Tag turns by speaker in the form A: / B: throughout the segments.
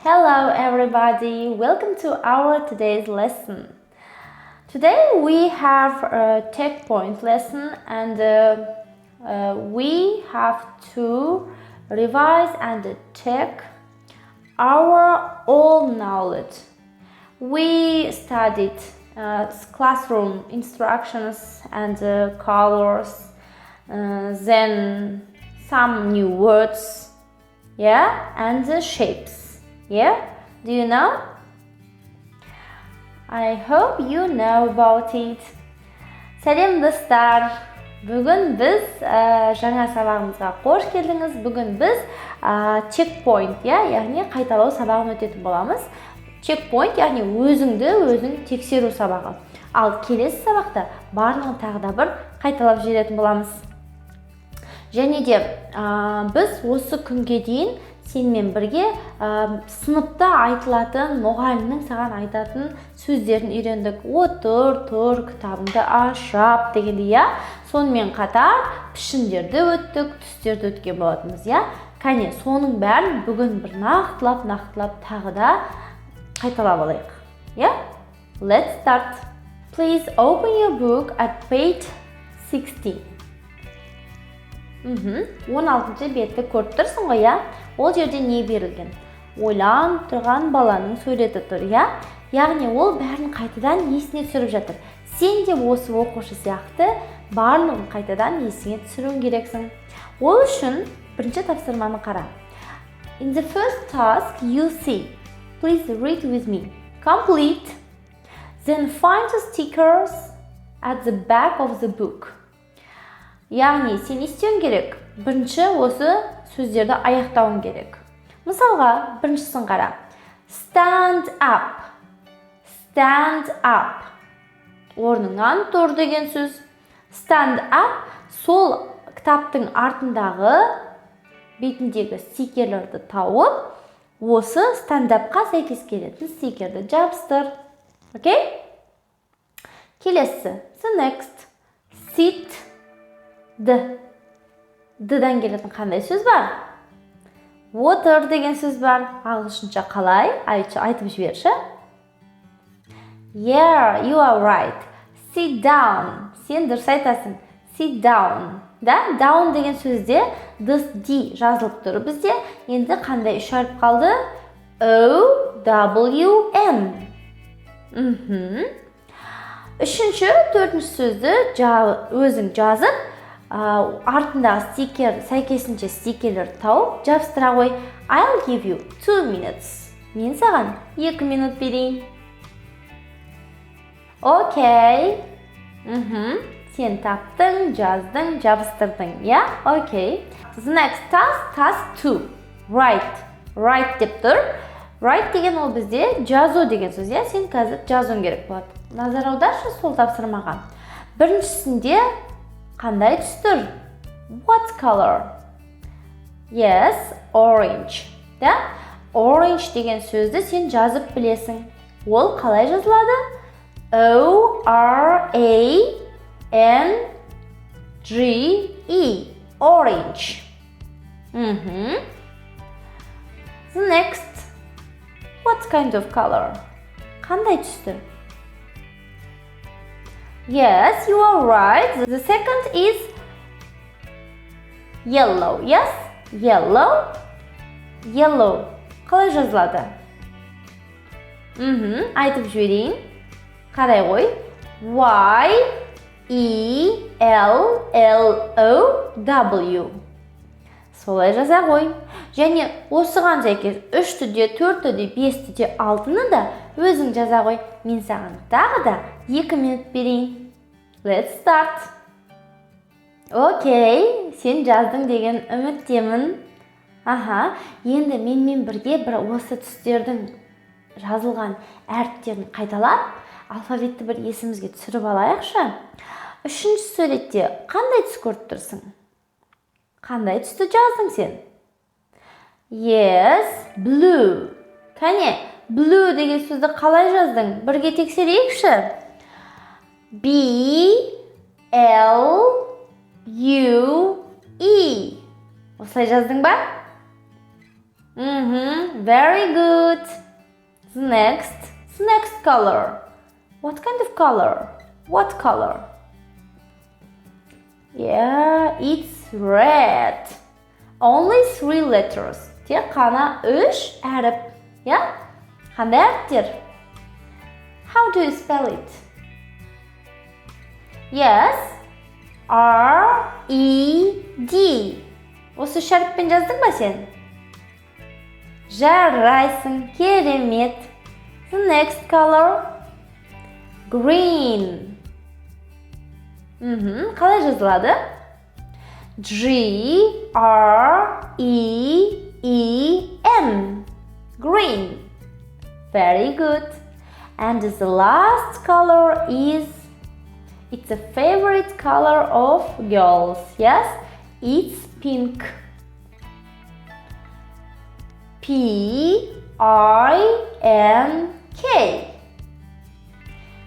A: Hello everybody, welcome to our today's lesson. Today we have a tech point lesson and we have to revise and check our all knowledge. We studied classroom instructions and colors, then some new words, and the shapes. Do you know? I hope you know about it. Сәлем достар. Бүгін біз жаңа сабағымызға қош келдіңіз. Бүгін біз чекпоинт, яғни қайталау сабағын өтетін боламыз. Чекпоинт, яғни өзің тексеру сабағы. Ал келесі сабақта барлығын тағы да бір қайталап жіберетін боламыз. Және де біз осы күнге дейін сенімен бірге сыныпта айтылатын, мұғалімнің саған айтатын сөздерін үйрендік. Тұр, кітабыңды ашап дегенде, сонымен қатар пішіндерді өттік, түстерді өткен болатынбыз, Кәне, соның бәрін бүгін бір нақтылап тағы да қайталап алайық. Let's start. Please open your book at page 16. 16 бетті көріп тұрсың ғой, Ол жерде не берілген? Ойланып тұрған баланың суреті тұр, Яғни ол бәрін қайтадан есіне түсіріп жатыр. Сен де осы оқушы сияқты барлығын қайтадан есіңе түсіруің керексің. Ол үшін бірінші тапсырманы қара. In the first task you see. Please read with me. Complete. Then find the stickers at the back of the book. Яғни сен істеуің керек. Бірінші осы сөздерді аяқтауың керек. Мысалға, біріншісін қара. Stand up. Stand up. Орныңнан тұр деген сөз. Stand up сол кітаптың артындағы бетіндегі стикерлерді тауып, осы stand up-қа сәйкес келетін стикерді жабыстыр. Окей? Келесі. The next. Sit. Д-дан келетін қандай сөз бар? Water деген сөз бар. Ағылшынша қалай? Айтып жіберші. Yeah, you are right. Sit down. Сен дұрыс айтасың. Sit down. Down деген сөзде D жазылып тұр бізде. Енді қандай үш әріп қалды? O-W-N. Үшінші, төртінші сөзді өзің жазып, артындағы стикер, сәйкесінше стикерлер тауып, жабыстыра қой. I'll give you 2 minutes. Мен саған 2 минут берейін. Окей. Сен таптың, жаздың, жабыстырдың, Окей. The next task 2. Write деп тұр. Write деген ол бізде жазу деген сөз, Сен қазір жазуың керек болады. Назар аударшы сол тапсырмаға. Біріншісінде қандай түс тұр? What color? Yes, orange. Orange деген сөзді сен жазып білесің. Ол қалай жазылады? O-R-A-N-G-E. Orange. The next. What kind of color? Қандай түсті? Yes, you are right. The second is yellow. Yes, yellow. Yellow. Қалай жазылады? Айтып жіберейін. Қарай қой. Y-E-L-L-O-W. Солай жаза қой. Және осыған сәйкес 3-де, 4-де, 5-де, 6-ны да өзің жаза қой. Мен саған тағы да 2 минут берейін. Let's start. Окей, сен жаздың деген үміттемін. Енді менімен бірге осы түстердің жазылған әріптерін қайталап, алфавитті бір есімізге түсіріп алайықшы. Үшінші суретте қандай түс көріп тұрсың? Қандай түсті жаздың сен? Yes, blue. Кәне, blue деген сөзді қалай жаздың? Бірге тексерейікші. B-L-U-E. Осылай жаздың ба? Very good. Next color. What kind of color? What color? Yeah, it's red. Only 3 letters. Тек қана 3 әріп. Yeah? Қандай әріптер? How do you spell it? Yes. R-E-D. Осы үш әріппен жаздың ба сен? Жарайсың, керемет. The next color. Green. Қалай жазылады? G-R-E-E-N. Green. Very good. And the last color is, it's a favorite color of girls. Yes, it's pink. P-I-N-K.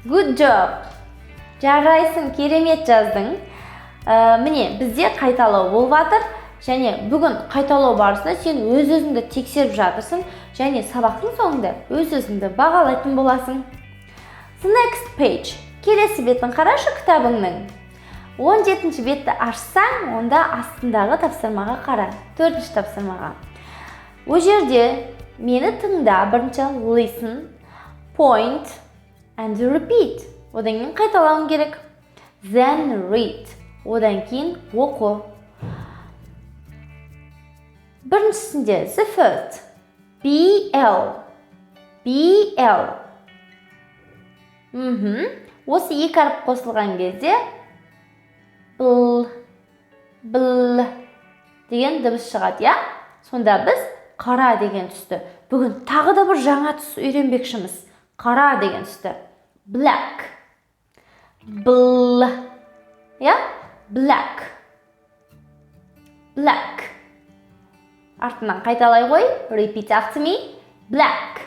A: Good job. Жарайсың, керемет жаздың. Міне, бізде қайталау болып жатыр. Және бүгін қайталау барысында сен өз-өзіңді тексеріп жатырсың. Және сабақтың соңында өз-өзіңді бағалайтын боласың. The next page. Келесі бетін қарашы кітабыңның. 17-ші бетті ашсаң, онда астындағы тапсырмаға қара. 4-ші тапсырмаға. О жерде мені тыңда, бірінші listen, point and repeat. Одан кейін қайталауың керек. Then read. Одан кейін оқы. Біріншісінде the first. B-L. Осы екі әріп қосылған кезде бл деген дыбыс шығады, я? Сонда біз қара деген түсті. Бүгін тағы да бір жаңа түс үйренбекшіміз. Қара деген түсті. Black. Бл. Я? Black. Артынан қайталай қой. Repeat after me. Black.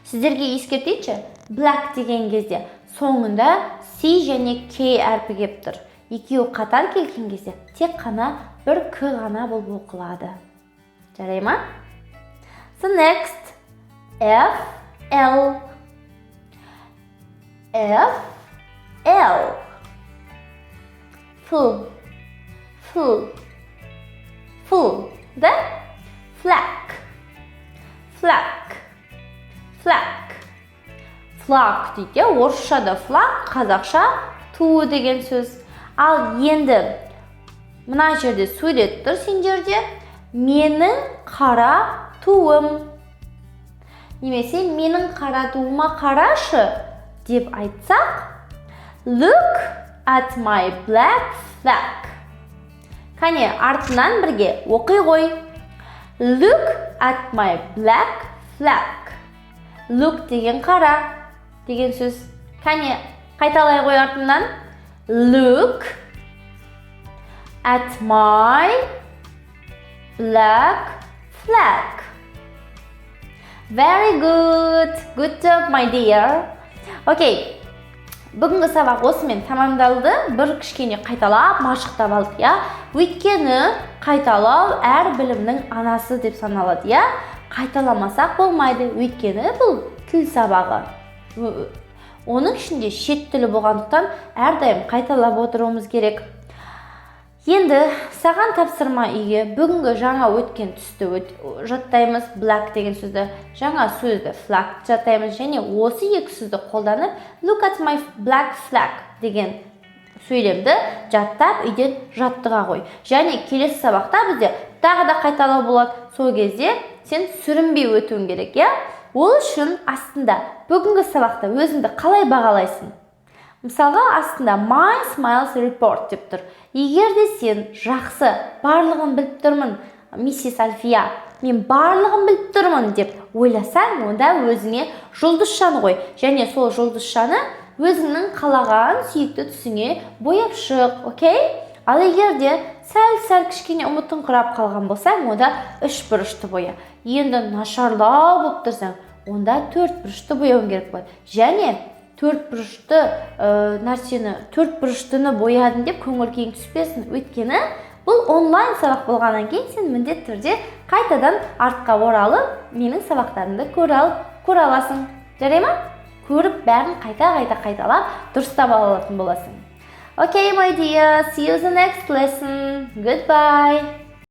A: Сіздерге ескертейінші, black деген кезде соңында C және K әрпі кеп тұр. Екеуі қатар келген кезде тек қана бір К ғана болып оқылады. Жарай ма? The next. F-L. Full. Да? Flag дейді. Орысшада flag, қазақша ту деген сөз. Ал енді мына жерде сурет тұр сендерде. Менің қара туым. Немесе менің қара туыма қарашы деп айтсақ, look at my black flag. Кәне артынан бірге оқи ғой. Look at my black flag. Look деген қара деген сөз. Кәне қайталай ғой артынан. Look at my black flag. Very good. Good job, my dear. Окей. Бүгінгі сабақ осымен тамамдалды. Бір кішкене қайталап, машықтап алдық, я? Өйткені қайталау әр білімнің анасы деп саналады, я? Қайталамасақ болмайды. Өйткені бұл тіл сабағы. Оның ішінде шет тілі болғандықтан әрдайым қайталап отыруымыз керек. Енді саған тапсырма үйге бүгінгі жаңа өткен түсті жаттаймыз. Black деген сөзді, жаңа сөзді flag жаттаймыз және осы екі сөзді қолданып look at my black flag деген сөйлемді жаттап үйден жаттыға қой. Және келесі сабақта бізде тағы да қайталау болады. Сол кезде сен сүрінбей өтуің керек, я? Ол үшін астында бүгінгі сабақта өзіңді қалай бағалайсың? Мысалға астында my smiles report деп тұр. Егер де сен жақсы, барлығын біліп тұрмын, миссис Альфия, мен барлығын біліп тұрмын деп ойласаң, онда өзіңе жұлдызшаны қой. Және сол жұлдызшаны өзіңнің қалаған сүйікті түсіңе бояп шық, окей? Ал егер де сәл кішкене ұмытың құрап қалған болсаң, онда үш бұрышты боя. Енді нашарлау болып тұрсаң, онда төрт бұрышты бояуың керек болады. Және төрт бұрыштыны боядым деп көңіл күйің түспесін. Өйткені Бұл онлайн сабақ болғаннан кейін сен міндетті түрде қайтадан артқа оралып, менің сабақтарымды көре аласың. Жарай ма? Көріп бәрін қайталап дұрыстап ала алатын боласың. Okay, my dear, see you in the next lesson. Goodbye.